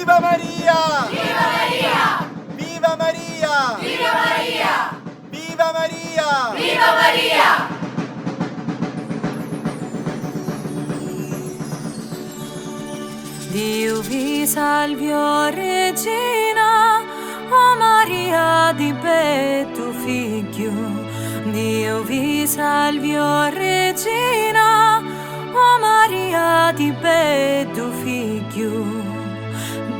Viva Maria! Viva Maria! Viva Maria! Viva Maria! Viva Maria! Viva Maria! Dio vi salvi, o Regina, o Maria di Betu figlio. Dio vi salvi, o Regina, o Maria di Betu figlio.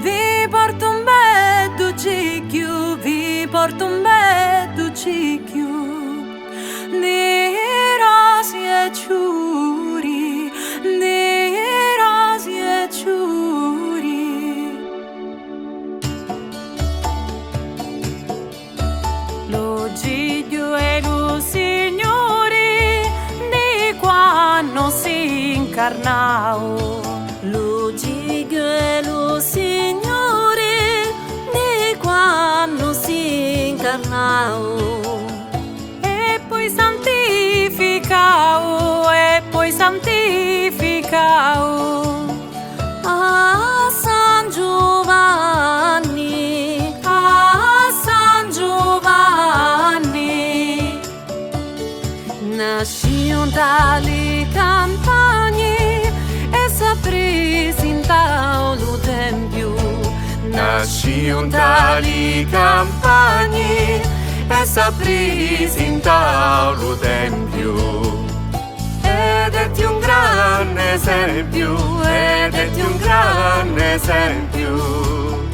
Vi porto un bello cicchio, vi porto un bello cicchio di rosi e ciuri, di rosi e ciuri. Lo giglio e lo signori di quando si incarnao. Lo giglio e lo signori di quando si incarnao. E poi santificao, e poi santificao a San Giovanni, a San Giovanni. Nascion tali campagni e s'appresentao lo tempio. Nascion tali campagni e s'appresentao lo tempio. Ed è un grande esempio, ed è un grande esempio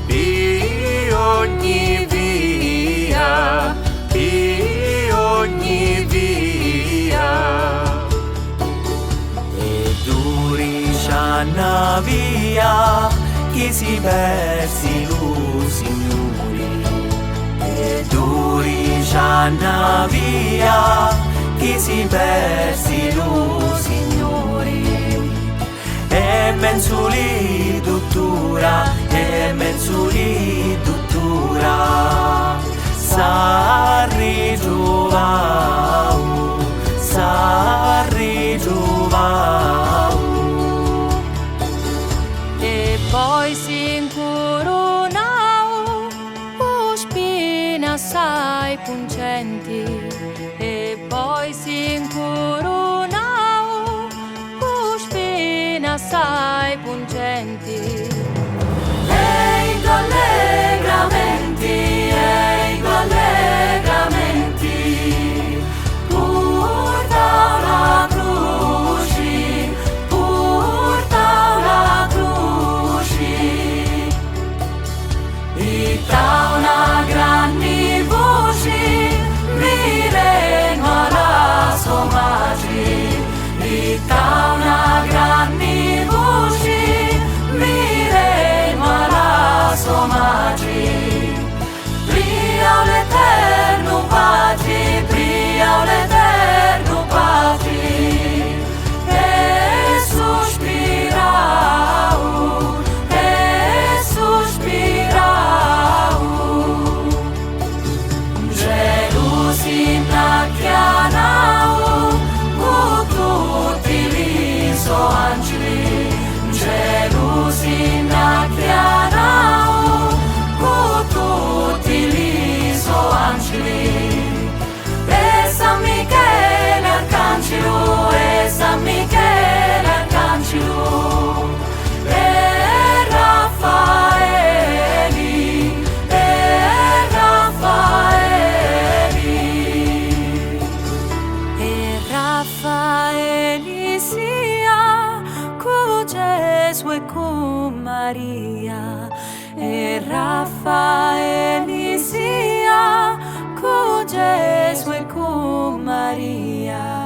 di ogni via, di ogni via. E durisciana via che si persi lo signori. E durisciana via che si persi lo signori. E menzuli tuttora, e menzuli tuttora s'arri giovau, s'arri giovau. E poi si incoronao con spine assai pungenti. E poi si incoronao con spine assai pungenti. E i allegramenti, e i allegramenti porta una croce, porta una croce. E da una grande voce mireno alla sua madre. E da una grande voce mireno alla sua madre. Pria l'Eterno Padre, pria l'Eterno Padre, e sospirao, e sospirao. Gelusina chianao, con tutti gli suoi angeli. Gelusina chianao, con tutti gli suoi angeli. E San Michele Arcangelo, e San Michele Arcangelo, e Raffaeli, e Raffaeli. E Raffaeli sia con Gesù e con Maria. E Raffaeli sia con Gesù e con Maria.